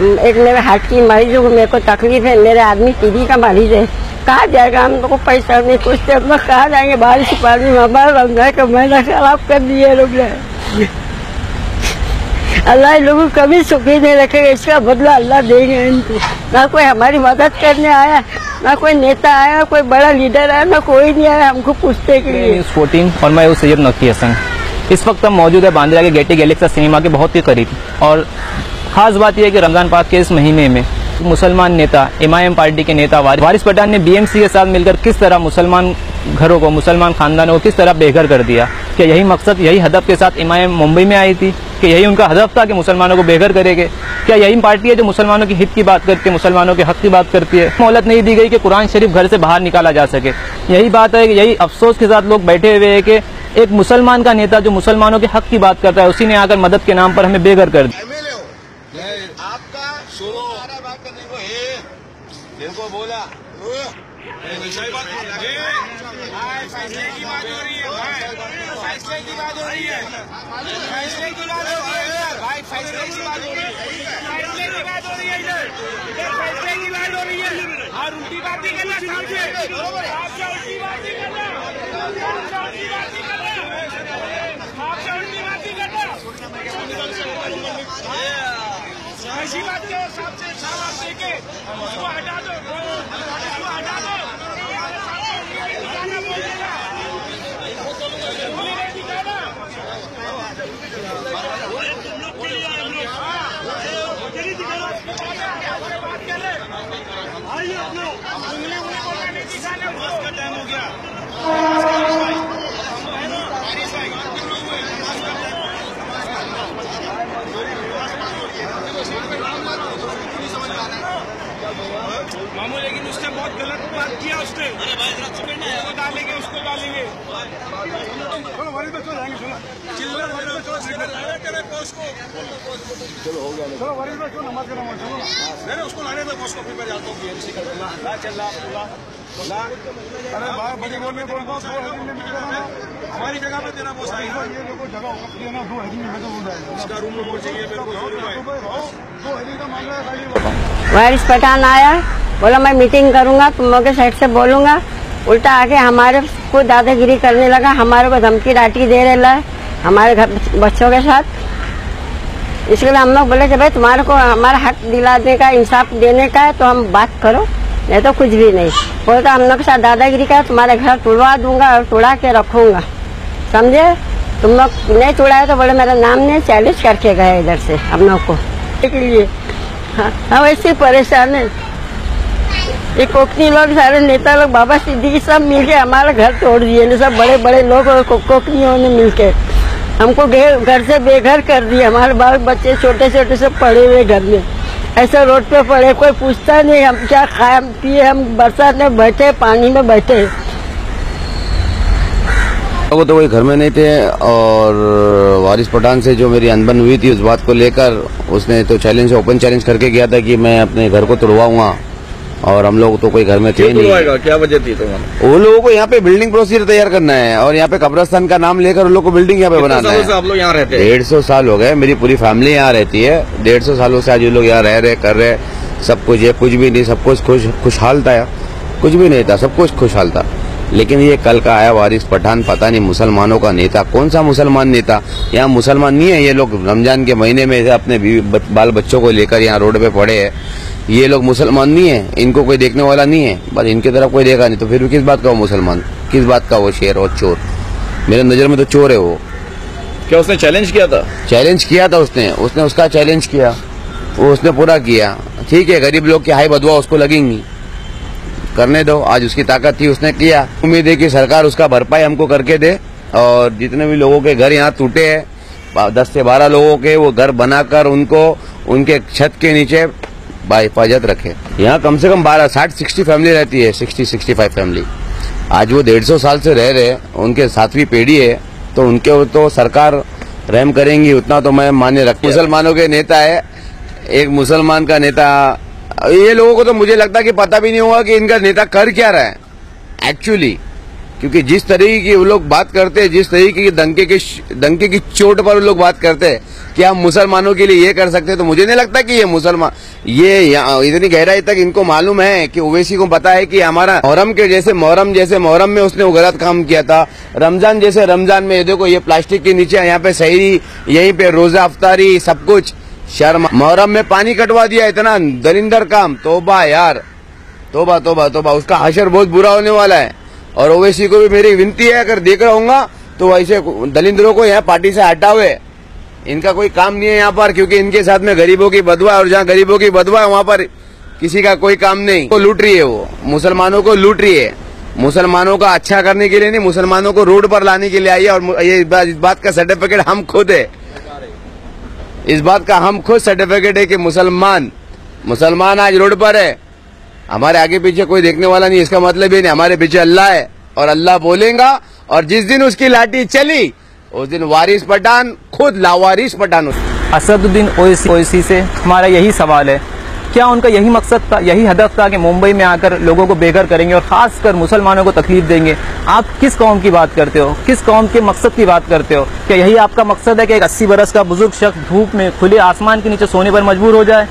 एक मेरे हार्ट की मरीज हूँ, मेरे को तकलीफ है, मेरे आदमी टीबी का मरीज है। कहाँ जाएगा, हम लोग को पैसा नहीं, कुछ हम लोग कहाँ जाएंगे, बारिश पानी में हमारा रमजान का महीना खराब कर दिए लोग ने। अल्लाह लोगों को कभी सुखी नहीं रखेगा, इसका बदला अल्लाह देंगे इनको। ना कोई हमारी मदद करने आया, ना कोई नेता आया, कोई बड़ा लीडर आया, ना कोई नहीं आया हमको पूछने के लिए। 14 और मैं सैयद नकी हसन। इस वक्त हम मौजूद है बांद्रा के गेटी गैलेक्सी सिनेमा के बहुत ही करीब, और खास बात यह है कि रमजान पाक के इस महीने में मुसलमान नेता इमाम पार्टी के नेता वारिस पठान ने बीएमसी के साथ मिलकर किस तरह मुसलमान घरों को, मुसलमान खानदानों को किस तरह बेघर कर दिया। क्या यही मकसद, यही हदफ के साथ इमाम मुंबई में आई थी कि यही उनका हदफ था कि मुसलमानों को बेघर करेंगे? क्या यही पार्टी है जो मुसलमानों की हित की बात करती है, मुसलमानों के हक की बात करती है? मोहलत नहीं दी गई कि कुरान शरीफ घर से बाहर निकाला जा सके। यही बात है कि यही अफसोस के साथ लोग बैठे हुए हैं कि एक मुसलमान का नेता जो मुसलमानों के हक की बात करता है, उसी ने आकर मदद के नाम पर हमें बेघर कर दिया। जिनको बोला फैसले की बात हो रही है, फैसले की बात हो रही है, फैसले की बात हो रही है भाई, फैसले की बात हो रही है, फैसले की बात हो रही है, इधर फैसले की बात हो रही है। और उल्टी बात नहीं करना, आपसे उल्टी बात नहीं करना, आपसे उल्टी बात नहीं करना, आपसे उल्टी बात नहीं करना, ऐसी बात के सबसे सामान देके उसको हटा दो, उसको हटा दो, आइए आप लोग उंगली बोलना नहीं दिखाना, उसका टाइम हो गया। मामू लेकिन उसने बहुत गलत बात किया, उसने उसको डालेंगे, उसको डालेंगे। चलो हो गया, चलो वरीद में क्यों नमाज करना, चलो नहीं उसको लाने दो, उसको फिर मैं जाता हूँ बीएमसी का चल रहा। अरे भाई बड़ी बोल में बोलता हूँ, हमारी जगह पे तेरा बॉस आएगा, ये देखो जगह है ना, 2 हेडिंग में तो बोल रहा है, इसका रूम में पहुंचेंगे, मेरे को 2 हेडिंग का मामला है। वारिस पठान आया, बोला मैं मीटिंग करूंगा, तुम लोगों के साइड से बोलूंगा, उल्टा आके हमारे को दादागिरी करने लगा, हमारे को धमकी डांटी दे रहा है हमारे घर बच्चों के साथ। इसके लिए हम लोग बोले कि भाई तुम्हारे को हमारा हक दिलाने का, इंसाफ देने का है तो हम बात करो, नहीं तो कुछ भी नहीं। बोलता हम लोग के साथ दादागिरी का, तुम्हारे घर तोड़वा दूंगा और तोड़ा के रखूंगा, समझे? तुम लोग नहीं तोड़ाए तो बोले मेरा नाम नहीं, चैलेंज करके गए इधर से हम लोग को के लिए। हम ऐसे परेशान है, ये कोकनी लोग, सारे नेता लोग, बाबा सिद्दीकी सब मिलके हमारा घर तोड़ दिए, सब बड़े बड़े लोग और कोकनियों ने मिलके हमको घर से बेघर कर दिया। हमारे बाल बच्चे छोटे छोटे सब पड़े हुए घर में, ऐसे रोड पे पड़े, कोई पूछता नहीं हम क्या खाए पिए, हम बरसात में बैठे, पानी में बैठे। वो तो कोई घर में नहीं थे, और वारिस पठान से जो मेरी अनबन हुई थी उस बात को लेकर उसने तो चैलेंज, ओपन चैलेंज करके गया था कि मैं अपने घर को तोड़वाऊंगा, और हम लोग तो कोई घर में थे नहीं। क्या वजह थी तुम्हारा? वो लोगों को यहाँ पे बिल्डिंग प्रोसीजर तैयार करना है, और यहाँ पे कब्रिस्तान का नाम लेकर उन लोग को बिल्डिंग यहाँ पे बनाना है। आप लोग यहाँ रहते हैं? 150 साल हो गए, मेरी पूरी फैमिली यहाँ रहती है, 150 सालों से आज ये लोग यहाँ रह रहे, कर रहे, सब कुछ है, कुछ भी नहीं, सब कुछ खुशहाल था, कुछ भी नहीं था, सब कुछ खुशहाल था। लेकिन ये कल का आया वारिस पठान, पता नहीं मुसलमानों का नेता, कौन सा मुसलमान नेता? यहाँ मुसलमान नहीं है, ये लोग रमजान के महीने में अपने बाल बच्चों को लेकर यहाँ रोड पे पड़े हैं। ये लोग मुसलमान नहीं है, इनको कोई देखने वाला नहीं है, बस इनकी तरफ कोई देखा नहीं, तो फिर भी किस बात का वो मुसलमान, किस बात का वो शेर और चोर? मेरे नजर में तो चोर है वो। क्या उसने चैलेंज किया था? चैलेंज किया था उसने उसका चैलेंज किया, वो उसने पूरा किया। ठीक है, गरीब लोग की हाई बदवा उसको लगेंगी, करने दो, आज उसकी ताकत थी, उसने किया। उम्मीद है कि सरकार उसका भरपाई हमको करके दे, और जितने भी लोगों के घर यहाँ टूटे हैं, 10 से 12 लोगों के, वो घर बनाकर उनको उनके छत के नीचे बाहिफाजत रखे। यहाँ कम से कम 60 फैमिली रहती है, 60-65 फैमिली। आज वो 150 साल से रह रहे, उनके 7वीं पीढ़ी है, तो उनके तो सरकार रहम करेंगी, उतना तो मैं मान्य रखता हूं। मुसलमानों के नेता है, एक मुसलमान का नेता, ये लोगों को तो मुझे लगता है कि पता भी नहीं होगा कि इनका नेता कर क्या रहा है एक्चुअली, क्योंकि जिस तरीके की वो लोग बात करते हैं, जिस तरीके की दंके की चोट पर वो लोग बात करते हैं कि हम मुसलमानों के लिए ये कर सकते हैं, तो मुझे नहीं लगता कि ये मुसलमान ये इतनी गहराई तक इनको मालूम है कि ओवैसी को पता है कि हमारा मोहर्रम में उसने गलत काम किया था। रमजान में ये देखो, ये प्लास्टिक के नीचे यहाँ पे सहरी, यहीं पे रोजा अफ्तारी सब कुछ। शर्म, मोहर्रम में पानी कटवा दिया, इतना दरिंदर काम। तोबा यार, तोबा तोबा तोबा, उसका हशर बहुत बुरा होने वाला है। और ओवैसी को भी मेरी विनती है, अगर देख रहा हूँ तो ऐसे दलिंदरों को यहाँ पार्टी से हटावे। इनका कोई काम नहीं है यहाँ पर, क्योंकि इनके साथ में गरीबों की बदवा है, और जहाँ गरीबों की बदवा है वहाँ पर किसी का कोई काम नहीं। वो लूट रही है, वो मुसलमानों को लूट रही है। मुसलमानों का अच्छा करने के लिए नहीं, मुसलमानों को रोड पर लाने के लिए आई है। और ये इस बात का सर्टिफिकेट हम खुद है, इस बात का हम खुद सर्टिफिकेट है कि मुसलमान आज रोड पर है। हमारे आगे पीछे कोई देखने वाला नहीं, इसका मतलब ये नहीं। हमारे पीछे अल्लाह है और अल्लाह बोलेगा, और जिस दिन उसकी लाठी चली उस दिन वारिस पठान खुद लावारिस पठान। असदुद्दीन ओवैसी से हमारा यही सवाल है, क्या उनका यही मकसद था, यही हदफ था कि मुंबई में आकर लोगों को बेघर करेंगे और खासकर मुसलमानों को तकलीफ देंगे? आप किस कौम की बात करते हो, किस कौम के मकसद की बात करते हो? क्या यही आपका मकसद है कि एक 80 बरस का बुजुर्ग शख्स धूप में खुले आसमान के नीचे सोने पर मजबूर हो जाए?